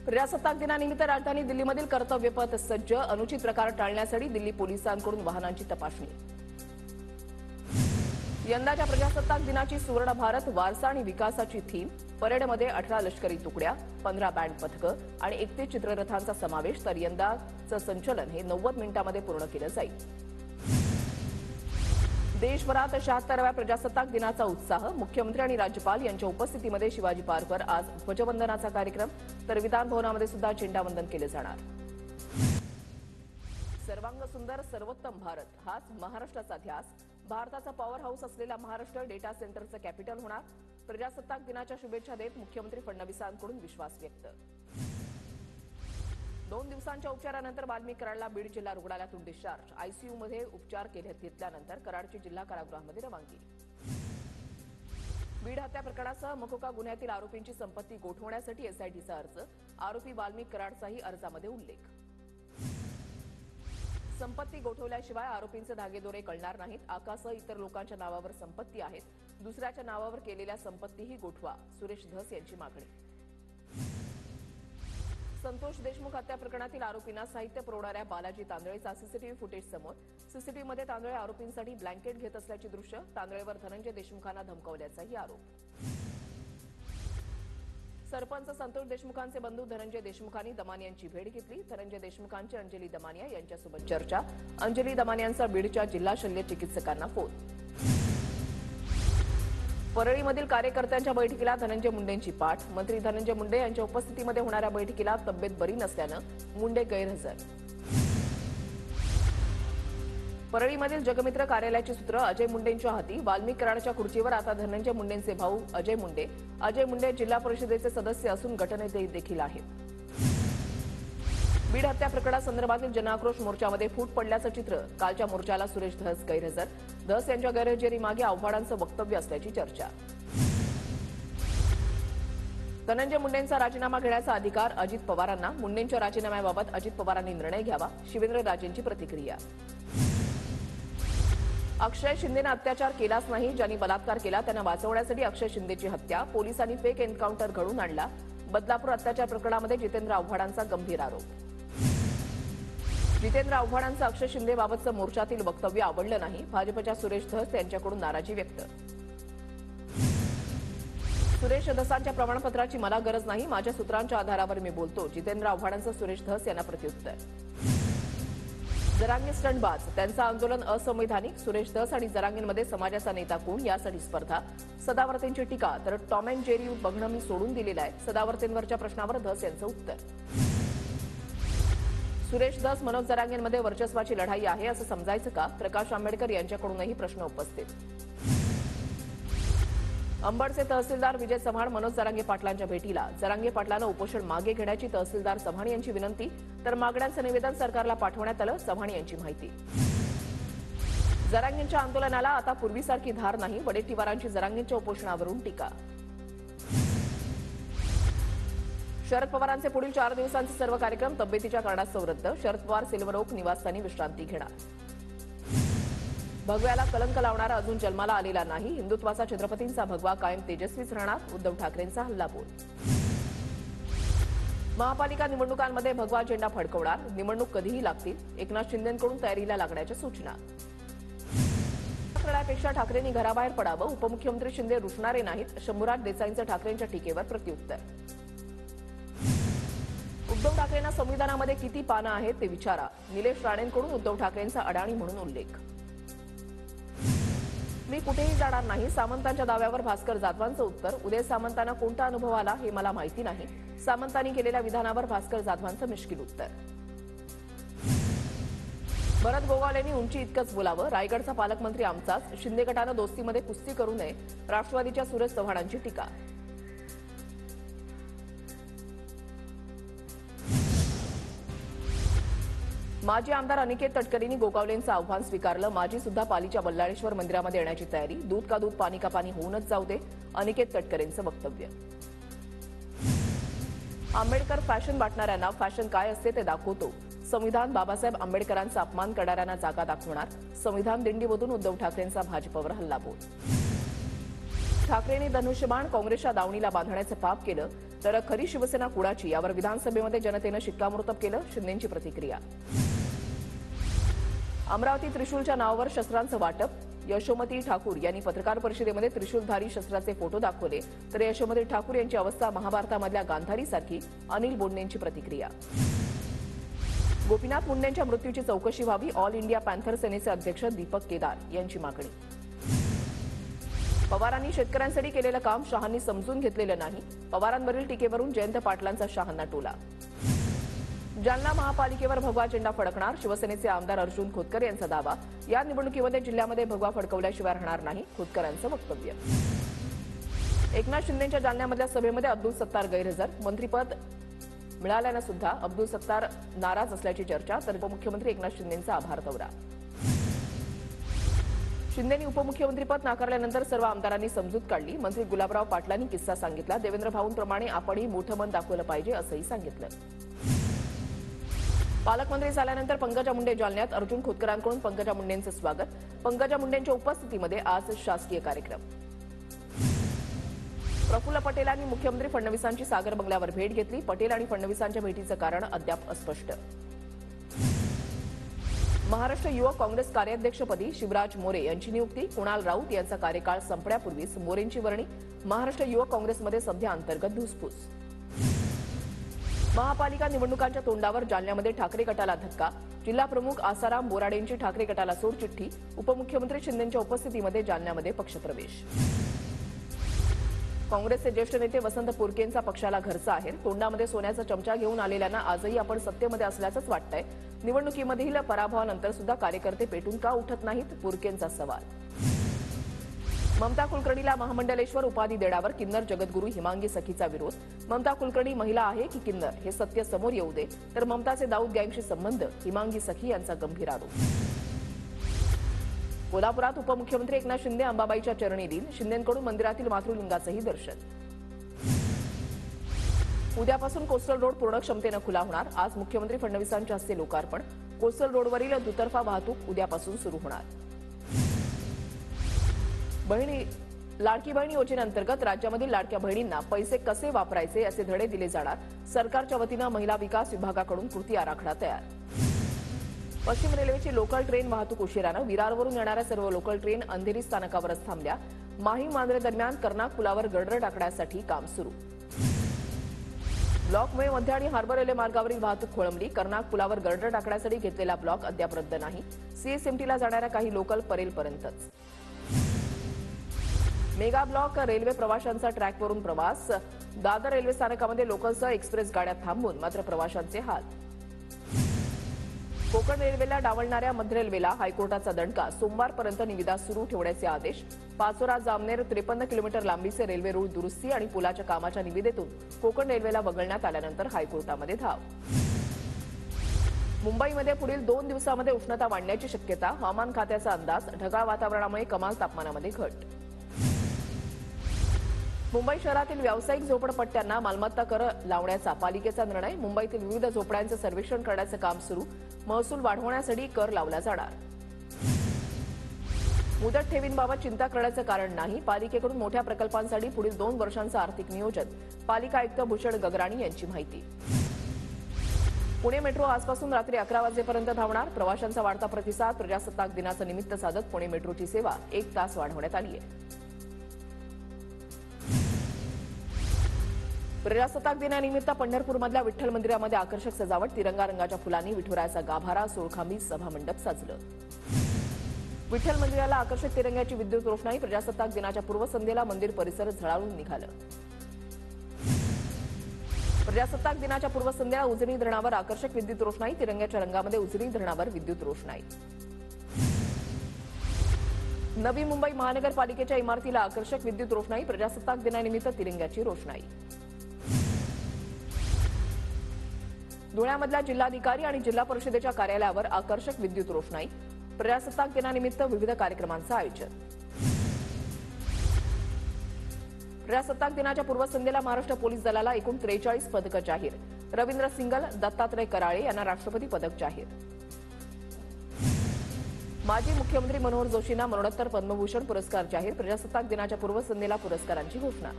प्रजासत्ताक दिनानिमित्त राजधानी दिल्लीमधील कर्तव्यपथ सज्ज, अनुचित प्रकार टाळण्यासाठी दिल्ली पोलिसांकडून वाहनांची तपासणी। यंदाच्या प्रजासत्ताक दिनाची सुवर्ण भारत वारसा आणि विकासाची थीम। परेडमध्ये 18 लष्करी तुकड्या, 15 बँड पथकं आणि 31 चित्ररथांचा समावेश। तर यंदाचं संचलन हे 90 मिनिटांमध्ये पूर्ण केलं जाईल। देशभरात 76व्या प्रजासत्ताक दिनाचा उत्साह। मुख्यमंत्री आणि राज्यपाल यांच्या उपस्थितीमध्ये शिवाजी पार्कवर आज ध्वजवंदनाचा कार्यक्रम, तर विधान भवनामध्ये सुद्धा झेंडावंदन केले जाणार। सर्वांग सुंदर सर्वोत्तम भारत हाच महाराष्ट्राचा ध्यास। भारताचा पॉवर हाऊस असलेला महाराष्ट्र डेटा सेंटरचं कॅपिटल होणार। प्रजासत्ताक दिनाच्या शुभेच्छा देत मुख्यमंत्री फडणवीसांकडून विश्वास व्यक्त। 2 दिवसांच्या उपचारानंतर वाल्मिक कराडला बीड जिल्हा रुग्णालयातून डिस्चार्ज। आयसीयूमध्ये उपचार घेतल्यानंतर कराडची जिल्हा कारागृहामध्ये रवानगी। बीड हत्या प्रकरणासह मकोका गुन्ह्यातील आरोपींची संपत्ती गोठवण्यासाठी एसआयटीचा अर्ज। आरोपी वाल्मिक कराडचाही अर्जामध्ये उल्लेख। संपत्ती गोठवल्याशिवाय आरोपींचे धागेदोरे कळणार नाहीत। आकासह इतर लोकांच्या नावावर संपत्ती आहेत, दुसऱ्याच्या नावावर केलेल्या संपत्तीही गोठवा, सुरेश धस यांची मागणी। संतोष देशमुख हत्या प्रकरणातील आरोपींना साहित्य पुरवणाऱ्या बालाजी तांदळेचा सीसीटीव्ही फुटेज समोर। सीसीटीव्हीमध्ये तांदळे आरोपींसाठी ब्लँकेट घेत असल्याची दृश्य। तांदळेवर धनंजय देशमुखांना धमकावल्याचाही आरोप। सरपंच संतोष देशमुखांचे बंधू धनंजय देशमुखांनी दमानियांची भेट घेतली। धनंजय देशमुखांची अंजली दमानिया यांच्यासोबत चर्चा। अंजली दमानियांचा बीडच्या जिल्हा शल्य चिकित्सकांना फोन। परळीमधील कार्यकर्त्यांच्या बैठकीला धनंजय मुंडेंची पाठ। मंत्री धनंजय मुंडे यांच्या उपस्थितीमध्ये होणाऱ्या बैठकीला तब्येत बरी नसल्यानं मुंडे गैरहजर। परळीमधील जगमित्र कार्यालयाची सूत्र अजय मुंडेंच्या हाती। वाल्मिक कराडच्या खुर्चीवर आता धनंजय मुंडेंचे भाऊ अजय मुंडे। अजय मुंडे जिल्हा परिषदेचे सदस्य असून गटनेते देखील आहेत। बीड हत्या प्रकरणासंदर्भातील जनआक्रोश मोर्चामध्ये फूट पडल्याचं चित्र। कालच्या मोर्चाला सुरेश धस गैरहजर। धस यांच्या गैरहजेरीमागे आव्हाडांचं वक्तव्य असल्याची चर्चा। धनंजय मुंडेंचा राजीनामा घेण्याचा अधिकार अजित पवारांना। मुंडेंच्या राजीनाम्याबाबत अजित पवारांनी निर्णय घ्यावा, शिवेंद्र राजेंची प्रतिक्रिया। अक्षय शिंदेनं अत्याचार केलाच नाही, ज्यांनी बलात्कार केला त्यांना वाचवण्यासाठी अक्षय शिंदेची हत्या। पोलिसांनी फेक एन्काउंटर घडवून आणला। बदलापूर अत्याचार प्रकरणामध्ये जितेंद्र आव्हाडांचा गंभीर आरोप। जितेंद्र आव्हाडांचं अक्षय शिंदेबाबतचं मोर्चातील वक्तव्य आवडलं नाही। भाजपच्या सुरेश धस यांच्याकडून नाराजी व्यक्त। सुरेश धसांच्या प्रमाणपत्राची मला गरज नाही, माझ्या सूत्रांच्या आधारावर मी बोलतो। जितेंद्र आव्हाडांचं सुरेश धस यांना प्रत्युत्तर। जरांगे स्टंटबाज, त्यांचं आंदोलन असंवैधानिक। सुरेश धस आणि जरांगेंमध्ये समाजाचा नेता कोण यासाठी स्पर्धा। सदावर्तेंची टीका, तर टॉम अँड जेरी बघणं मी सोडून दिलेलं आहे। सदावर्तेंवरच्या प्रश्नावर धस यांचं उत्तर। सुरेश धस मनोज जरांगेंमध्ये वर्चस्वाची लढाई आहे असं समजायचं का? प्रकाश आंबेडकर यांच्याकडूनही प्रश्न उपस्थित। अंबडचे तहसीलदार विजय चव्हाण मनोज जरांगे पाटलांच्या भेटीला। जरांगे पाटलांना उपोषण मागे घेण्याची तहसीलदार चव्हाण यांची विनंती, तर मागण्यांचं निवेदन सरकारला पाठवण्यात आलं, चव्हाण यांची माहिती। जरांगेंच्या आंदोलनाला आता पूर्वीसारखी धार नाही। वडेट्टीवारांची जरांगेंच्या उपोषणावरून टीका। शरद पवारांचे पुढील 4 दिवसांचे सर्व कार्यक्रम तब्येतीच्या कारणास्तव रद्द। शरद पवार सिल्वर ओक निवासस्थानी विश्रांती घेणार। भगव्याला कलंक लावणारा अजून जन्माला आलेला नाही। हिंदुत्वाचा छत्रपतींचा भगवा कायम तेजस्वीच राहणार। उद्धव ठाकरेंचा हल्लाबोल। महापालिका निवडणुकांमध्ये भगवा झेंडा फडकवणार। निवडणूक कधीही लागतील। एकनाथ शिंदेंकडून तयारीला लागण्याच्या सूचना। करण्यापेक्षा ठाकरेंनी घराबाहेर पडावं। उपमुख्यमंत्री शिंदे रुसणारे नाहीत। शंभूराज देसाईंचं ठाकरेंच्या टीकेवर प्रत्युत्तर। उद्धव ठाकरेंना संविधानामध्ये किती पानं आहेत ते विचारा। निलेश राणेंकडून उद्धव ठाकरेंचा अडाणी म्हणून उल्लेख। मी कुठेही जाणार नाही, सामंतांच्या दाव्यावर भास्कर जाधवांचं उत्तर। उदय सामंतांना कोणता अनुभव आला हे मला माहिती नाही। सामंतांनी केलेल्या विधानावर भास्कर जाधवांचं मिश्किल उत्तर। भरत गोगावलेंनी उंची इतकंच बोलावं। रायगडचा पालकमंत्री आमचाच। शिंदे गटानं दोस्तीमध्ये कुस्ती करू नये। राष्ट्रवादीच्या सुरेश चव्हाणांची टीका। माजी आमदार अनिकेत तटकरेंनी गोगावलेंचं आव्हान स्वीकारलं। माजी सुद्धा पालीच्या बल्लाळेश्वर मंदिरामध्ये येण्याची तयारी। दूध का दूध पाणी का पाणी होऊनच जाऊ दे, अनिकेत तटकरेंचं वक्तव्य। आंबेडकर फॅशन वाटणाऱ्यांना फॅशन काय असते ते दाखवतो। संविधान बाबासाहेब आंबेडकरांचा अपमान करणाऱ्यांना जागा दाखवणार। संविधान दिंडीमधून उद्धव ठाकरेंचा भाजपवर हल्लाबोल। ठाकरेंनी धनुष्यबाण काँग्रेसच्या दावणीला बांधण्याचं पाप केलं। तर खरी शिवसेना कुणाची यावर विधानसभेमध्ये जनतेनं शिक्कामोर्तब केलं. शिंदेंची प्रतिक्रिया. अमरावती त्रिशूलच्या नावावर शस्त्रांचं वाटप. यशोमती ठाकूर यांनी पत्रकार परिषदेमध्ये त्रिशूलधारी शस्त्राचे फोटो दाखवले. तर यशोमती ठाकूर यांची अवस्था महाभारतामधल्या गांधारीसारखी. अनिल बोंडेंची प्रतिक्रिया. गोपीनाथ मुंडेंच्या मृत्यूची चौकशी व्हावी. ऑल इंडिया पॅन्थर सेनेचे अध्यक्ष दीपक केदार यांची मागणी. पवारांनी शेतकऱ्यांसाठी केलेलं काम शहांनी समजून घेतलेलं नाही. पवारांवरील टीकेवरून जयंत पाटलांचा शहांना टोला. जालना महापालिकेवर भगवा झेंडा फडकणार. शिवसेनेचे आमदार अर्जुन खोतकर यांचा दावा. या निवडणुकीमध्ये जिल्ह्यामध्ये भगवा फडकवल्याशिवाय राहणार नाही. खोतकरांचं वक्तव्य. एकनाथ शिंदेंच्या जालन्यामधल्या सभेमध्ये अब्दुल सत्तार गैरहजर. मंत्रिपद मिळाल्यानं सुद्धा अब्दुल सत्तार नाराज असल्याची चर्चा. तर उपमुख्यमंत्री एकनाथ शिंदेंचा आभार दौरा. शिंदेंनी उपमुख्यमंत्रीपद नाकारल्यानंतर सर्व आमदारांनी समजूत काढली. मंत्री गुलाबराव पाटलांनी किस्सा सांगितला. देवेंद्र भाऊंप्रमाणे आपणही मोठं मन दाखवलं पाहिजे असंही सांगितलं. पालकमंत्री झाल्यानंतर पंकजा मुंडे जालन्यात. अर्जुन खोतकरांकडून पंकजा मुंडेंचं स्वागत. पंकजा मुंडेंच्या उपस्थितीमध्ये आज शासकीय कार्यक्रम. प्रफुल्ल पटेलांनी मुख्यमंत्री फडणवीसांची सागर बंगल्यावर भेट घेतली. पटेल आणि फडणवीसांच्या भेटीचं कारण अद्याप अस्पष्ट. महाराष्ट्र युवक काँग्रेस कार्याध्यक्षपदी शिवराज मोरे यांची नियुक्ती. कुणाल राऊत यांचा कार्यकाळ संपण्यापूर्वीच मोरेंची वर्णी. महाराष्ट्र युवक काँग्रेसमध्ये सध्या अंतर्गत धुसफूस. महापालिका निवडणुकांच्या तोंडावर जालन्यामध्ये ठाकरे गटाला धक्का. जिल्हा प्रमुख आसाराम बोराडेंची ठाकरे गटाला सोडचिठ्ठी. उपमुख्यमंत्री शिंदेंच्या उपस्थितीमध्ये जालन्यामध्ये पक्षप्रवेश. काँग्रेसचे ज्येष्ठ नेते वसंत पुरकेंचा पक्षाला घरचा आहेर. तोंडामध्ये सोन्याचा चमचा घेऊन आलेल्यांना आजही आपण सत्तेमध्ये असल्याचंच वाटतंय. निवडणुकीमधील पराभवानंतर सुद्धा कार्यकर्ते पेटून का उठत नाहीत. पुरकेंचा सवाल. ममता कुलकर्णीला महामंडलेश्वर उपाधी देण्यावर किन्नर जगद्गुरू हिमांगी सखीचा विरोध. ममता कुलकर्णी महिला आहे की किन्नर हे सत्य समोर येऊ दे. तर ममताचे दाऊद गँगशी संबंध. हिमांगी सखी यांचा गंभीर आरोप. कोल्हापुरात उपमुख्यमंत्री एकनाथ शिंदे अंबाबाईच्या चरणी लीन. शिंदेंकडून मंदिरातील मातृलिंगाचंही दर्शन. उद्यापासून कोस्टल रोड पूर्ण क्षमतेनं खुला होणार. आज मुख्यमंत्री फडणवीसांच्या हस्ते लोकार्पण. कोस्टल रोडवरील दुतर्फा वाहतूक उद्यापासून सुरू होणार. लाडकी बहीण योजनेअंतर्गत राज्यामधील लाडक्या बहिणींना पैसे कसे वापरायचे याचे धडे दिले जाणार. सरकारच्या वतीनं महिला विकास विभागाकडून कृती आराखडा तयार. पश्चिम रेल्वेची लोकल ट्रेन वाहतूक उशिरानं. विरारवरून येणाऱ्या सर्व लोकल ट्रेन अंधेरी स्थानकावरच थांबल्या. माहीम मांजरे दरम्यान कर्नाक पुलावर गर्डर टाकण्यासाठी काम सुरू. ब्लॉकमुळे मध्य आणि हार्बर रेल्वे मार्गावरील वाहतूक खोळंबली. कर्नाक पुलावर गर्डर टाकण्यासाठी घेतलेला ब्लॉक अद्याप रद्द नाही. सीएसएमटीला जाणाऱ्या काही लोकल परेलपर्यंतच. मेगा ब्लॉक रेल्वे प्रवाशांचा ट्रॅकवरून प्रवास. दादर रेल्वे स्थानकामध्ये लोकलसह एक्सप्रेस गाड्या थांबून मात्र प्रवाशांचे हाल. कोकण रेल्वेला डावलणाऱ्या मध्य रेल्वेला हायकोर्टाचा दणका. सोमवारपर्यंत निविदा सुरू ठेवण्याचे आदेश. पाचोरा जामनेर 53 किलोमीटर लांबीचे रेल्वे रूळ दुरुस्ती आणि पुलाच्या कामाच्या निविदेतून कोकण रेल्वेला वगळण्यात आल्यानंतर हायकोर्टामध्ये धाव. मुंबईमध्ये पुढील 2 दिवसांमध्ये उष्णता वाढण्याची शक्यता. हवामान खात्याचा अंदाज. ढगाळ वातावरणामुळे कमाल तापमानामध्ये घट. मुंबई शहरातील व्यावसायिक झोपडपट्ट्यांना मालमत्ता कर लावण्याचा पालिकेचा निर्णय. मुंबईतील विविध झोपड्यांचं सर्वेक्षण करण्याचं काम सुरू. महसूल वाढवण्यासाठी कर लावला जाणार. मुदत ठेवींबाबत चिंता करण्याचं कारण नाही. पालिकेकडून मोठ्या प्रकल्पांसाठी पुढील 2 वर्षांचं आर्थिक नियोजन. पालिका आयुक्त भूषण गगराणी यांची माहिती. पुणे मेट्रो आजपासून रात्री 11 वाजेपर्यंत धावणार. प्रवाशांचा वाढता प्रतिसाद. प्रजासत्ताक दिनाचं निमित्त साधत पुणे मेट्रोची सेवा 1 तास वाढवण्यात आली आहे. प्रजासत्ताक दिनानिमित्त पंढरपूरमधल्या विठ्ठल मंदिरामध्ये आकर्षक सजावट. तिरंगा रंगाच्या फुलांनी विठुरायाचा गाभारा. सोळखांबी सभामंडप सजलं. विठ्ठल मंदिराला आकर्षक तिरंग्याची विद्युत रोषणाई. प्रजासत्ताक दिनाच्या पूर्वसंध्येला मंदिर परिसर झळाळून निघालं. प्रजासत्ताक दिनाच्या पूर्वसंध्येला उजनी धरणावर आकर्षक विद्युत रोषणाई. तिरंग्याच्या रंगामध्ये उजनी धरणावर विद्युत रोषणाई. नवी मुंबई महानगरपालिकेच्या इमारतीला आकर्षक विद्युत रोषणाई. प्रजासत्ताक दिनानिमित्त तिरंग्याची रोषणाई. धुळ्यामधल्या जिल्हाधिकारी आणि जिल्हा परिषदेच्या कार्यालयावर आकर्षक विद्युत रोषणाई. प्रजासत्ताक दिनानिमित्त विविध कार्यक्रमांचं आयोजन. प्रजासत्ताक दिनाच्या पूर्वसंध्येला महाराष्ट्र पोलीस दलाला एकूण 43 पदकं जाहीर. रवींद्र सिंगल, दत्तात्रय कराळे यांना राष्ट्रपती पदक जाहीर. माजी मुख्यमंत्री मनोहर जोशींना मरणोत्तर पद्मभूषण पुरस्कार जाहीर. प्रजासत्ताक दिनाच्या पूर्वसंध्येला पुरस्कारांची घोषणा.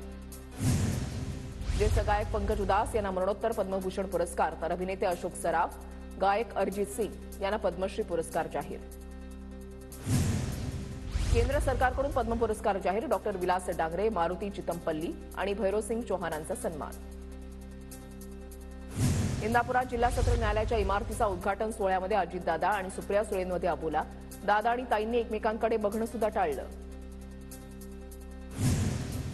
ज्येष्ठ गायक पंकज उदास यांना मरणोत्तर पद्मभूषण पुरस्कार तर अभिनेते अशोक सराफ, गायक अरिजित सिंग यांना पद्मश्री पुरस्कार जाहीर. केंद्र सरकारकडून पद्म पुरस्कार जाहीर. डॉक्टर विलास डांगरे, मारुती चितमपल्ली आणि भैरोसिंग चौहानांचा सन्मान. इंदापुरात जिल्हा सत्र न्यायालयाच्या इमारतीचा उद्घाटन सोहळ्यामध्ये अजितदादा आणि सुप्रिया सुळेंमध्ये अबोला. दादा आणि ताईंनी एकमेकांकडे बघणं सुद्धा टाळलं.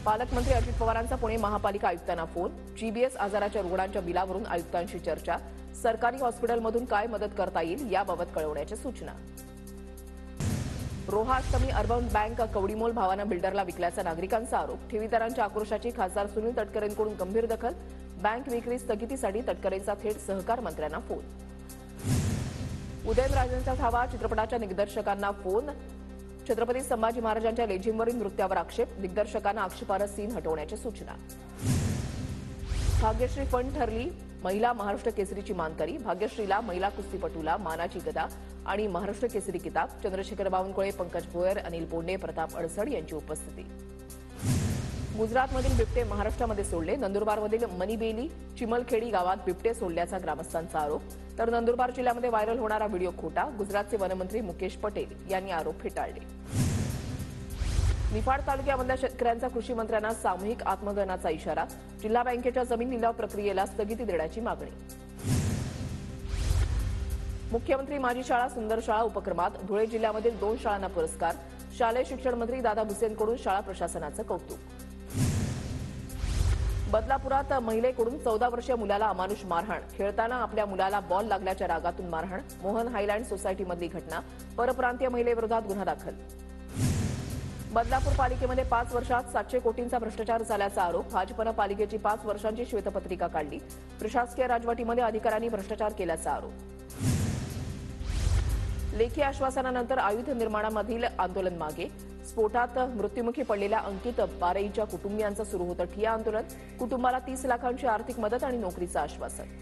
पालकमंत्री अजित पवारांचा पुणे महापालिका आयुक्तांना फोन. जीबीएस आजाराच्या रुग्णांच्या बिलावरून आयुक्तांशी चर्चा. सरकारी हॉस्पिटलमधून काय मदत करता येईल याबाबत कळवण्याच्या सूचना. रोहा अष्टमी अर्बन बँक कवडीमोल भावानं बिल्डरला विकल्याचा नागरिकांचा आरोप. ठेवीदारांच्या आक्रोशाची खासदार सुनील तटकरेंकडून गंभीर दखल. बँक विक्री स्थगितीसाठी तटकरेंचा थेट सहकार मंत्र्यांना फोन. उदयनराजेंचा धावा चित्रपटाच्या दिग्दर्शकांना फोन. छत्रपती संभाजी महाराजांच्या लेझिमवरील नृत्यावर आक्षेप. दिग्दर्शकांना आक्षेपार्ह सीन हटवण्याच्या सूचना. भाग्यश्री फंड ठरली महिला महाराष्ट्र केसरीची मानकरी. भाग्यश्रीला, महिला कुस्तीपटूला मानाची गदा आणि महाराष्ट्र केसरी किताब. चंद्रशेखर बावनकुळे, पंकज भोयर, अनिल बोंडे, प्रताप अडसड यांची उपस्थिती. गुजरातमधील बिबटे महाराष्ट्रामध्ये सोडले. नंदुरबारमधील मनीबेली चिमलखेडी गावात बिबटे सोडल्याचा ग्रामस्थांचा आरोप. तर नंदुरबार जिल्ह्यामध्ये व्हायरल होणारा व्हिडिओ खोटा. गुजरातचे वनमंत्री मुकेश पटेल यांनी आरोप फेटाळले. निफाड तालुक्यामधल्या शेतकऱ्यांचा कृषी मंत्र्यांना सामूहिक आत्मदहनाचा इशारा. जिल्हा बँकेच्या जमीन लिलाव प्रक्रियेला स्थगिती देण्याची मागणी. मुख्यमंत्री माझी शाळा सुंदर शाळा उपक्रमात धुळे जिल्ह्यामधील 2 शाळांना पुरस्कार. शालेय शिक्षण मंत्री दादा भुसेंकडून शाळा प्रशासनाचं कौतुक. बदलापुरात महिलेकडून 14 वर्षीय मुलाला अमानुष मारहाण. खेळताना आपल्या मुलाला बॉल लागल्याच्या रागातून मारहाण. मोहन हायलँड सोसायटीमधली घटना. परप्रांतीय महिलेविरोधात गुन्हा दाखल. बदलापूर पालिकेमध्ये 5 वर्षात 700 कोटींचा भ्रष्टाचार झाल्याचा आरोप. भाजपनं पालिकेची 5 वर्षांची श्वेतपत्रिका काढली. प्रशासकीय राजवटीमध्ये अधिकाऱ्यांनी भ्रष्टाचार केल्याचा आरोप. लेखी आश्वासनानंतर आयुध निर्माणामधील आंदोलन मागे. स्फोटात मृत्युमुखी पडलेल्या अंकित बारईच्या कुटुंबियांचं सुरू होतं ठिय्या आंदोलन. कुटुंबाला 30 लाखांची आर्थिक मदत आणि नोकरीचं आश्वासन.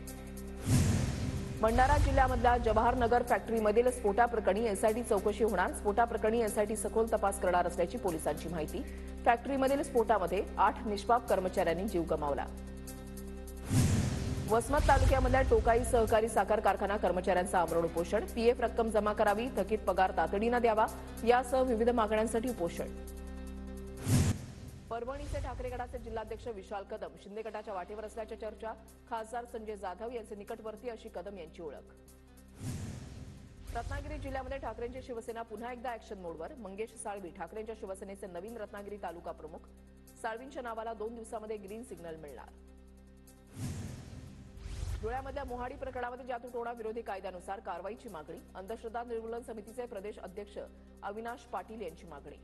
भंडारा जिल्ह्यामधल्या जवाहरनगर फॅक्टरीमधील स्फोटाप्रकरणी एसआयटी चौकशी होणार. स्फोटाप्रकरणी एसआयटी सखोल तपास करणार असल्याची पोलिसांची माहिती. फॅक्टरीमधील स्फोटामध्ये 8 निष्पाप कर्मचाऱ्यांनी जीव गमावला. वसमत तालुक्यामधल्या टोकाई सहकारी साखर कारखाना कर्मचाऱ्यांचं आमरण उपोषण. पीएफ रक्कम जमा करावी, थकीत पगार तातडीनं द्यावा यासह विविध मागण्यांसाठी उपोषण. परभणीचे ठाकरे गटाचे जिल्हाध्यक्ष विशाल कदम शिंदे गटाच्या वाटेवर असल्याच्या चर्चा. खासदार संजय जाधव यांचे निकटवर्ती अशी कदम यांची ओळख. रत्नागिरी जिल्ह्यामध्ये ठाकरेंची शिवसेना पुन्हा एकदा ऍक्शन मोडवर. मंगेश साळवी ठाकरेंच्या शिवसेनेचे नवीन रत्नागिरी तालुका प्रमुख. साळवींच्या नावाला 2 दिवसामध्ये ग्रीन सिग्नल मिळणार. धुळ्यामधल्या मोहाडी प्रकरणामध्ये जादूटोणा विरोधी कायद्यानुसार कारवाईची मागणी. अंधश्रद्धा निर्मूलन समितीचे प्रदेश अध्यक्ष अविनाश पाटील यांची मागणी.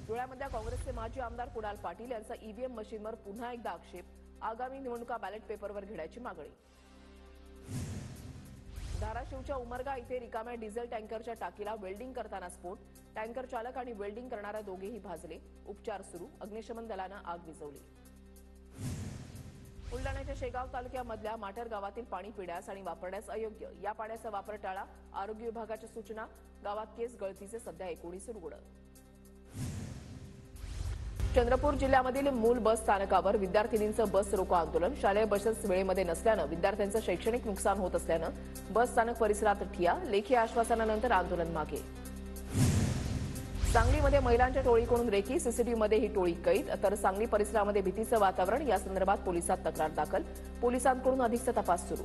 धुळ्यामधल्या काँग्रेसचे माजी आमदार कुणाल पाटील यांचा ईव्हीएम मशीनवर पुन्हा एकदा आक्षेप. आगामी निवडणुका बॅलेट पेपरवर घेण्याची मागणी. धाराशिवच्या उमरगा इथे रिकाम्या डिझेल टँकरच्या टाकीला वेल्डिंग करताना स्फोट. टँकर चालक आणि वेल्डिंग करणाऱ्या दोघेही भाजले. उपचार सुरू. अग्निशमन दलानं आग विझवली. बुलढाण्याच्या शेगाव तालुक्यामधल्या माटर गावातील पाणी पिण्यास आणि वापरण्यास अयोग्य. या पाण्याचा वापर टाळा. आरोग्य विभागाच्या सूचना. गावात केस गळतीचे सध्या 19 रुग्ण. चंद्रपूर जिल्ह्यामधील मूल बस स्थानकावर विद्यार्थिनींचं बस रोको आंदोलन. शालेय बसेस वेळेमध्ये नसल्यानं विद्यार्थ्यांचं शैक्षणिक नुकसान होत असल्यानं बस स्थानक परिसरात ठिय्या. लेखी आश्वासनानंतर आंदोलन मागे. सांगलीमध्ये महिलांच्या टोळीकडून रेकी. सीसीटीव्हीमध्ये ही टोळी कैद. तर सांगली परिसरामध्ये भीतीचं वातावरण. या संदर्भात पोलिसात तक्रार दाखल. पोलिसांकडून अधिकचा तपास सुरू.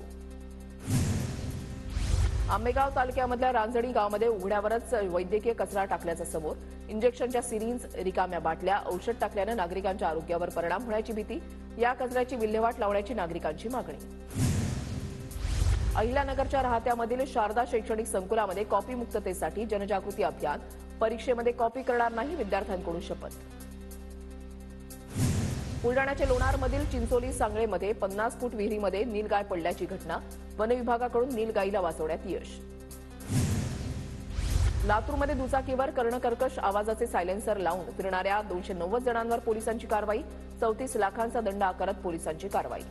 आंबेगाव तालुक्यामधल्या रांजणी गावामध्ये उघड्यावरच वैद्यकीय कचरा टाकल्याचं समोर. इंजेक्शनच्या सिरिंज, रिकाम्या बाटल्या, औषध टाकल्यानं नागरिकांच्या आरोग्यावर परिणाम होण्याची भीती. या कचऱ्याची विल्हेवाट लावण्याची नागरिकांची मागणी. अहिल्यानगरच्या राहत्यामधील शारदा शैक्षणिक संकुलामध्ये कॉपी मुक्ततेसाठी जनजागृती अभियान. परीक्षेमध्ये कॉपी करणार नाही, विद्यार्थ्यांकडून शपथ. बुलढाण्याच्या लोणारमधील चिंचोली सांगळेमध्ये 50 फूट विहिरीमध्ये नीलगाय पडल्याची घटना. वनविभागाकडून नीलगाईला वाचवण्यात यश. लातूरमध्ये दुचाकीवर कर्णकर्कश आवाजाचे सायलेन्सर लावून फिरणाऱ्या 290 जणांवर पोलिसांची कारवाई. 34 लाखांचा दंड आकारत पोलिसांची कारवाई.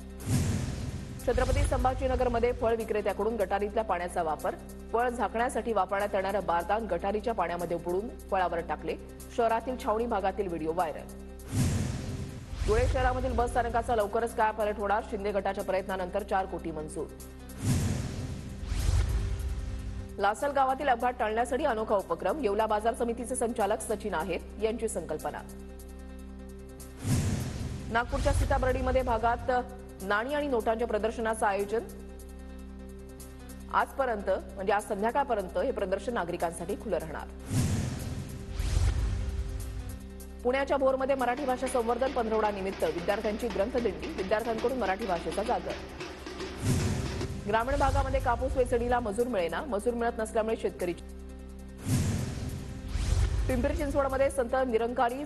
छत्रपती संभाजीनगरमध्ये फळ विक्रेत्याकडून गटारीतल्या पाण्याचा वापर. फळ झाकण्यासाठी वापरण्यात येणारं बारदान गटारीच्या पाण्यामध्ये बुडून फळावर टाकले. शहरातील छावणी भागातील व्हिडिओ व्हायरल. धुळे शहरामधील बस स्थानकाचा लवकरच कायापालट होणार. शिंदे गटाच्या प्रयत्नानंतर 4 कोटी मंजूर. लासल गावातील अपघात टाळण्यासाठी अनोखा उपक्रम. येवला बाजार समितीचे संचालक सचिन आहेत यांची संकल्पना. नागपूरच्या सीताबर्डीमध्ये भागात नाणी आणि नोटांच्या प्रदर्शनाचं आयोजन. आजपर्यंत म्हणजे आज संध्याकाळपर्यंत हे प्रदर्शन नागरिकांसाठी खुलं राहणार. पुण्याच्या भोरमध्ये मराठी भाषा संवर्धन पंधरवडा निमित्त विद्यार्थ्यांची ग्रंथदिंडी. विद्यार्थ्यांकडून मराठी भाषेचा जागर. ग्रामीण भागामध्ये कापूस वेचणीला मजूर मिळेना. मजूर मिळत नसल्यामुळे शेतकरी. पिंपरी चिंचवडमध्ये संत निरंकारी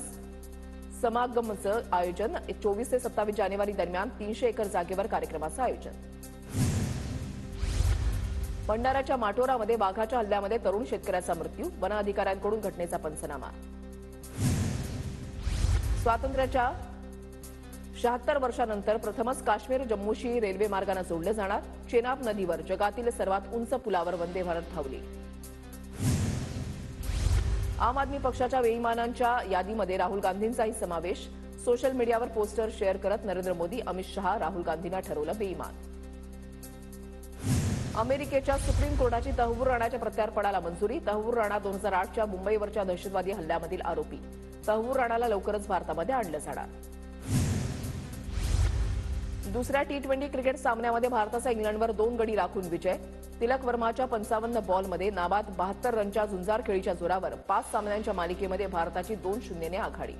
समागमचं आयोजन. 24 ते 27 जानेवारी दरम्यान 300 एकर जागेवर कार्यक्रमाचं आयोजन. भंडाऱ्याच्या माटोरामध्ये वाघाच्या हल्ल्यामध्ये तरुण शेतकऱ्याचा मृत्यू. वन अधिकाऱ्यांकडून घटनेचा पंचनामा. स्वातंत्र्याच्या 76 वर्षांनंतर प्रथमच काश्मीर जम्मूशी रेल्वे मार्गाने जोडले जाणार. चेनाब नदीवर जगातील सर्वात उंच पुलावर वंदे भारत धावली. आम आदमी पक्षाच्या बेईमानांच्या यादीमध्ये राहुल गांधींचाही समावेश. सोशल मीडियावर पोस्टर शेअर करत नरेंद्र मोदी, अमित शहा राहुल गांधींना ठरवलं बेईमान. अमेरिकेच्या सुप्रीम कोर्टाची तहव्वूर राणाच्या प्रत्यार्पणाला मंजुरी. तहव्वूर राणा 2008च्या मुंबईवरच्या दहशतवादी हल्ल्यामधील आरोपी. तहव्वूर राणाला लवकरच भारतामध्ये आणलं जाणार. दुसऱ्या T20 क्रिकेट सामन्यामध्ये भारताचा इंग्लंडवर 2 गडी राखून विजय. तिलक वर्माच्या 55 बॉलमध्ये नाबाद 72 रनच्या झुंजार खेळीच्या जोरावर 5 सामन्यांच्या मालिकेमध्ये भारताची 2-0 ने आघाडी.